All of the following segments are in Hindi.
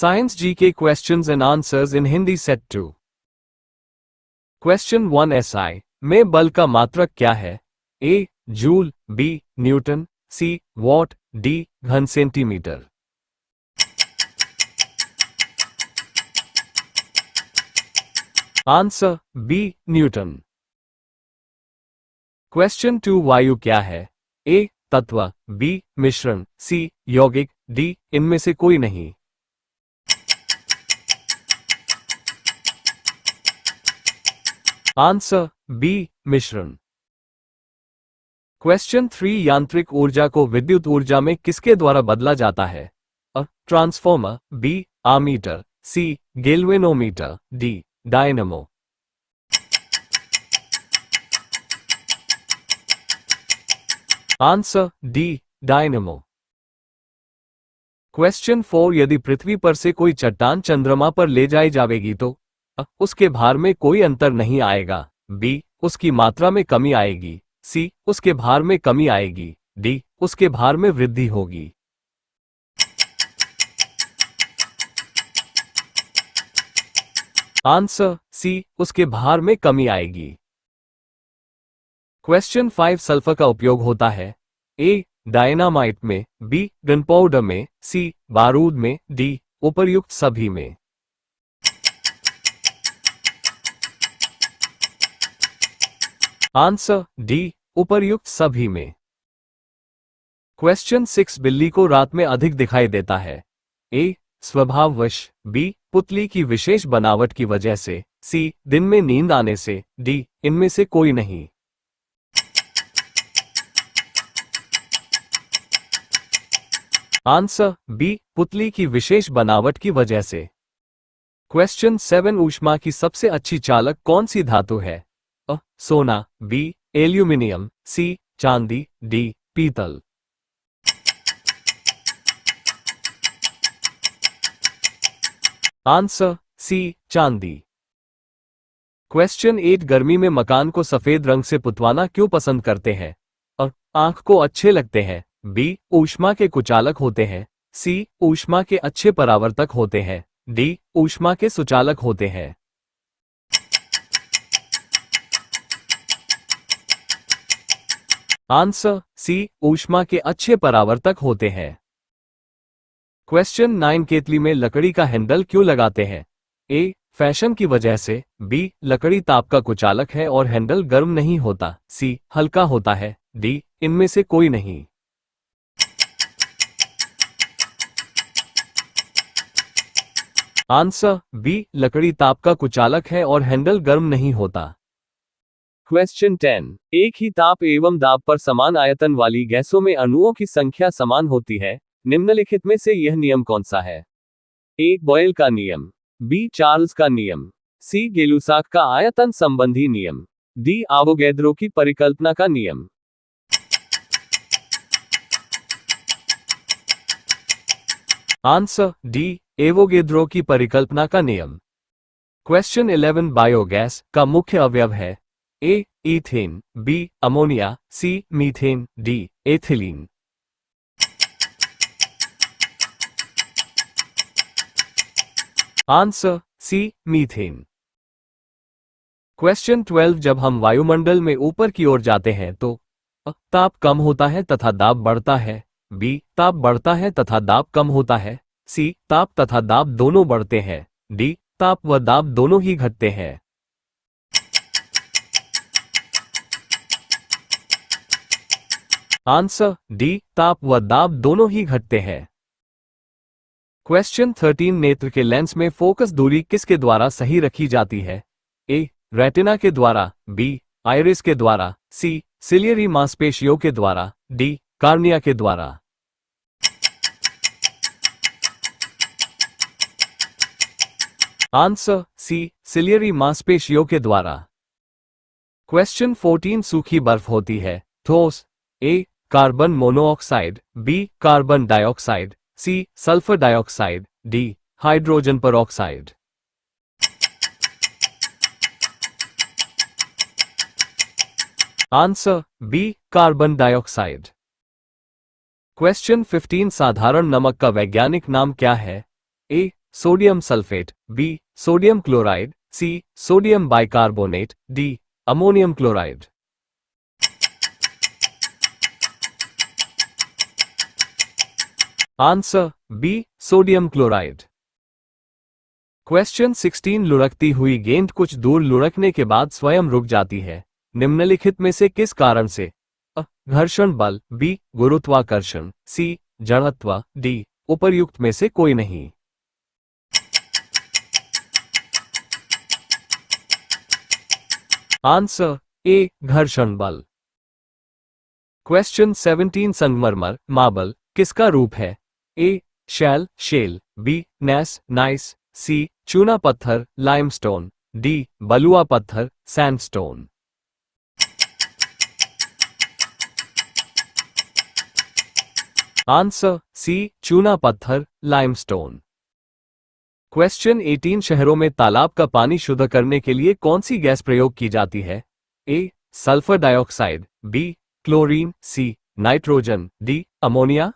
Science GK questions and answers in Hindi set 2. Question 1 SI में बल का मात्रक क्या है? A. Joule, B. Newton, C. What, D. घन centimetre. Answer B. Newton. Question 2 वायु क्या है? A. तत्व, B. मिश्रण, C. यौगिक, D. इनमें से कोई नहीं। Answer B. मिश्रण। क्वेश्चन 3 यांत्रिक ऊर्जा को विद्युत ऊर्जा में किसके द्वारा बदला जाता है? अ. Transformer, B. Ammeter, C. Galvanometer, D. Dynamo. Answer D. Dynamo. Question 4 यदि पृथ्वी पर से कोई चट्टान चंद्रमा पर ले जाई जाएगी तो अ. उसके भार में कोई अंतर नहीं आएगा, बी. उसकी मात्रा में कमी आएगी, सी. उसके भार में कमी आएगी, डी. उसके भार में वृद्धि होगी। Answer C. उसके भार में कमी आएगी। क्वेश्चन 5 सल्फर का उपयोग होता है? ए. डायनामाइट में, बी. गन पाउडर में, सी. बारूद में, डी. उपर्युक्त सभी में। Answer D. उपर्युक्त सभी में। क्वेश्चन 6 बिल्ली को रात में अधिक दिखाई देता है? ए. स्वभाववश, बी. पुतली की विशेष बनावट की वजह से, सी. दिन में नींद आने से, डी. इनमें से कोई नहीं। Answer B. पुतली की विशेष बनावट की वजह से। क्वेश्चन 7 ऊष्मा की सबसे अच्छी चालक कौन सी धातु है? अ. सोना, बी. एल्यूमिनियम, सी. चांदी, डी. पीतल। Answer C. चांदी। क्वेश्चन 8 गर्मी में मकान को सफेद रंग से पुतवाना क्यों पसंद करते हैं? अ. आंख को अच्छे लगते हैं, बी. ऊष्मा के कुचालक होते हैं, सी. ऊष्मा के अच्छे परावर्तक होते हैं, डी. ऊष्मा के सुचालक होते हैं। Answer C. ऊष्मा के अच्छे परावर्तक होते हैं। क्वेश्चन 9 केतली में लकड़ी का हैंडल क्यों लगाते हैं? ए. फैशन की वजह से, बी. लकड़ी ताप का कुचालक है और हैंडल गर्म नहीं होता, सी. हल्का होता है, डी. इनमें से कोई नहीं। Answer B. लकड़ी ताप का कुचालक है और हैंडल गर्म नहीं होता। क्वेश्चन 10 एक ही ताप एवं दाब पर समान आयतन वाली गैसों में अणुओं की संख्या समान होती है, निम्नलिखित में से यह नियम कौन सा है? ए. बॉयल का नियम, बी. चार्ल्स का नियम, सी. गै-लुसाक का आयतन संबंधी नियम, डी. आवोगैद्रो की परिकल्पना का नियम। Answer D. एवोगैद्रो की परिकल्पना का नियम। क्वेश्चन 11 बायोगैस का मुख्य अवयव है? A. Ethane, B. Ammonia, C. Methane, D. Ethylene. Answer C. Methane. Question 12 जब हम वायुमंडल में ऊपर की ओर जाते हैं तो अ. ताप कम होता है तथा दाब बढ़ता है, बी. ताप बढ़ता है तथा दाब कम होता है, सी. ताप तथा दाब दोनों बढ़ते हैं, डी. ताप व दाब दोनों ही घटते हैं। Answer D. ताप व दाब दोनों ही घटते हैं। क्वेश्चन 13 नेत्र के लेंस में फोकस दूरी किसके द्वारा सही रखी जाती है? ए. रेटिना के द्वारा, बी. आइरिस के द्वारा, सी. सिलियरी मांसपेशियों के द्वारा, डी. कार्निया के द्वारा। Answer C. सिलियरी मांसपेशियों के द्वारा। क्वेश्चन 14 सूखी बर्फ होती है ठोस? A. Carbon monoxide, B. Carbon dioxide, C. Sulphur dioxide, D. Hydrogen peroxide. Answer B. Carbon dioxide. Question 15 साधारण नमक का वैज्ञानिक नाम क्या है? A. Sodium sulphate, B sodium chloride, C sodium bicarbonate, D ammonium chloride. Answer B sodium chloride. Question 16 लुढ़कती हुई गेंद कुछ दूर लुढ़कने के बाद स्वयं रुक जाती है, निम्नलिखित में से किस कारण से? अ घर्षण बल, बी गुरुत्वाकर्षण, सी जड़त्व, डी उपर्युक्त में से कोई नहीं। आंसर ए घर्षण बल। क्वेश्चन 17 संगमरमर मार्बल किसका रूप है? ए शैल शेल, बी नैस नाइस, सी चूना पत्थर लाइमस्टोन, डी बलुआ पत्थर सैंडस्टोन। आंसर सी चूना पत्थर लाइमस्टोन। क्वेश्चन 18 शहरों में तालाब का पानी शुद्ध करने के लिए कौन सी गैस प्रयोग की जाती है? A sulphur dioxide, B chlorine, C nitrogen, D ammonia.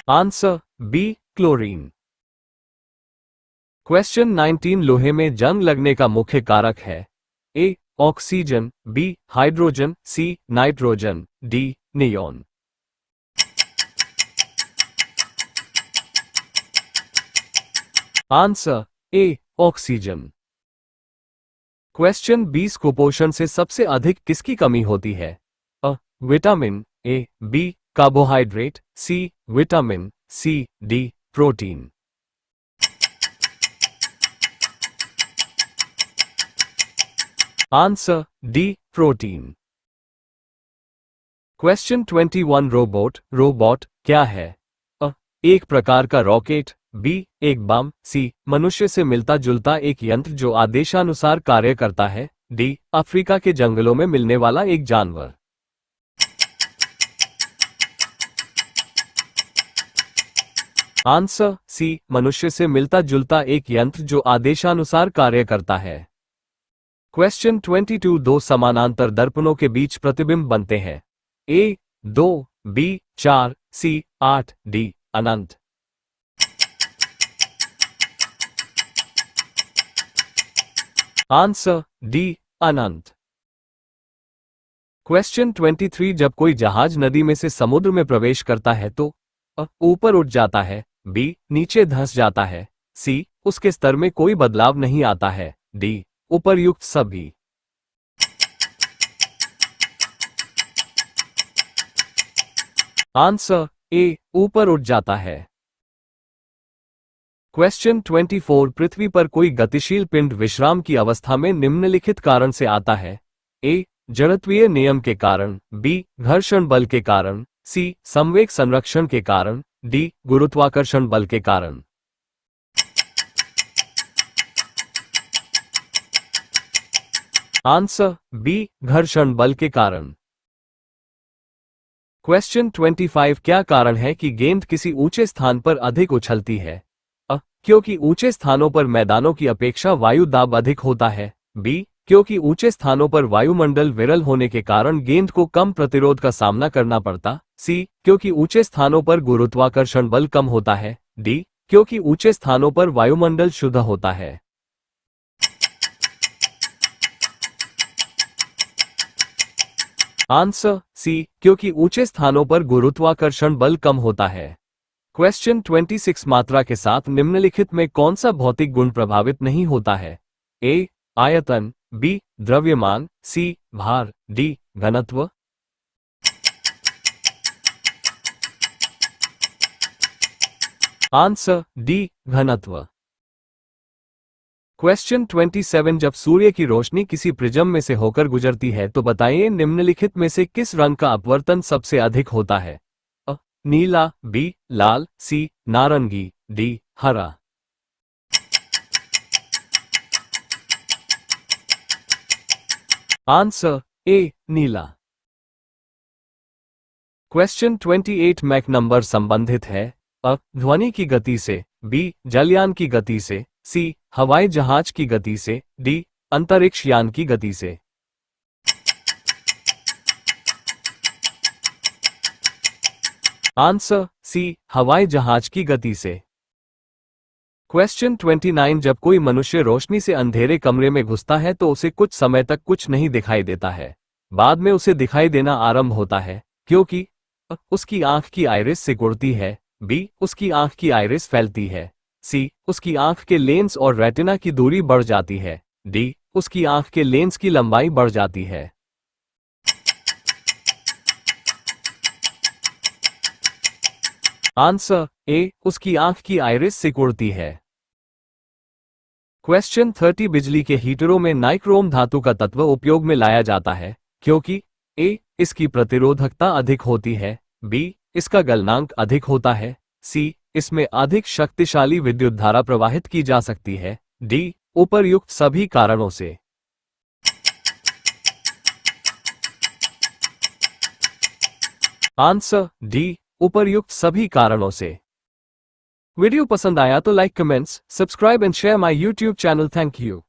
Answer B chlorine. Question 19 लोहे में जंग लगने का मुख्य कारक है? A oxygen, B hydrogen, C nitrogen, D neon. Answer A oxygen. Question 20 कुपोषण से सबसे अधिक किसकी कमी होती है? अ vitamin, A B carbohydrate, C vitamin, C D protein. Answer D protein. Question 21 robot क्या है? अ एक प्रकार का रॉकेट, बी एक बम, सी मनुष्य से मिलता जुलता एक यंत्र जो आदेशानुसार कार्य करता है, डी अफ्रीका के जंगलों में मिलने वाला एक जानवर। आंसर सी मनुष्य से मिलता जुलता एक यंत्र जो आदेशानुसार कार्य करता है। क्वेश्चन 22 दो समानांतर दर्पणों के बीच प्रतिबिंब बनते हैं? ए 2, बी 4, सी 8, डी अनंत। आंसर डी अनंत। क्वेश्चन 23 जब कोई जहाज नदी में से समुद्र में प्रवेश करता है तो अ ऊपर उठ जाता है, बी नीचे धंस जाता है, सी उसके स्तर में कोई बदलाव नहीं आता है, डी उपर्युक्त सभी। आंसर ए ऊपर उठ जाता है। क्वेश्चन 24 पृथ्वी पर कोई गतिशील पिंड विश्राम की अवस्था में निम्नलिखित कारण से आता है? ए जड़त्वीय नियम के कारण, बी घर्षण बल के कारण, सी संवेग संरक्षण के कारण, डी गुरुत्वाकर्षण बल के कारण। आंसर बी घर्षण बल के कारण। क्वेश्चन 25 क्या कारण है कि गेंद किसी ऊंचे स्थान पर अधिक उछलती है? क्योंकि ऊंचे स्थानों पर मैदानों की अपेक्षा वायु दाब अधिक होता है, बी क्योंकि ऊंचे स्थानों पर वायुमंडल विरल होने के कारण गेंद को कम प्रतिरोध का सामना करना पड़ता, सी क्योंकि ऊंचे स्थानों पर गुरुत्वाकर्षण बल कम होता है, डी क्योंकि ऊंचे स्थानों पर वायुमंडल शुद्ध होता है। आंसर सी क्योंकि ऊंचे स्थानों पर गुरुत्वाकर्षण बल कम होता है। क्वेश्चन 26 मात्रा के साथ निम्नलिखित में कौन सा भौतिक गुण प्रभावित नहीं होता है? ए आयतन, बी द्रव्यमान, सी भार, डी घनत्व। आंसर डी घनत्व। क्वेश्चन 27 जब सूर्य की रोशनी किसी प्रिज्म में से होकर गुजरती है तो बताइए निम्नलिखित में से किस रंग का अपवर्तन सबसे अधिक होता है? अ नीला, बी लाल, सी नारंगी, डी हरा। Answer A Neela. Question 28 Mach number संबंधित है? अ ध्वनि की गति से, बी जलयान की गति से, सी हवाई जहाज की गति से, डी अंतरिक्ष यान की गति से। आंसर सी, हवाई जहाज की गति से। क्वेश्चन 29, जब कोई मनुष्य रोशनी से अंधेरे कमरे में घुसता है तो उसे कुछ समय तक कुछ नहीं दिखाई देता है। बाद में उसे दिखाई देना आरंभ होता है, क्योंकि उसकी आंख की आइरिस सिकुड़ती है, बी, उसकी आंख की आइरिस फैलती है, सी, उसकी आंख के लेंस और रेटिना की दूरी बढ़ जाती है, डी, उसकी आंख के लेंस की लंबाई बढ़ जाती है। आंसर ए, उसकी आंख की आइरिस सिकुड़ती है। क्वेश्चन 30, बिजली के हीटरों में नाइक्रोम धातु का तत्व उपयोग में लाया जाता है क्योंकि ए, इसकी प्रतिरोधकता अधिक होती है, बी, इसका गलनांक अधिक होता है, सी, इसमें अधिक शक्तिशाली विद्युत धारा प्रवाहित की जा सकती है, डी, उपर्युक्त सभी कारणों से। आंसर डी, उपर्युक्त सभी कारणों से। वीडियो पसंद आया तो like, comments, subscribe and share my YouTube channel. Thank you.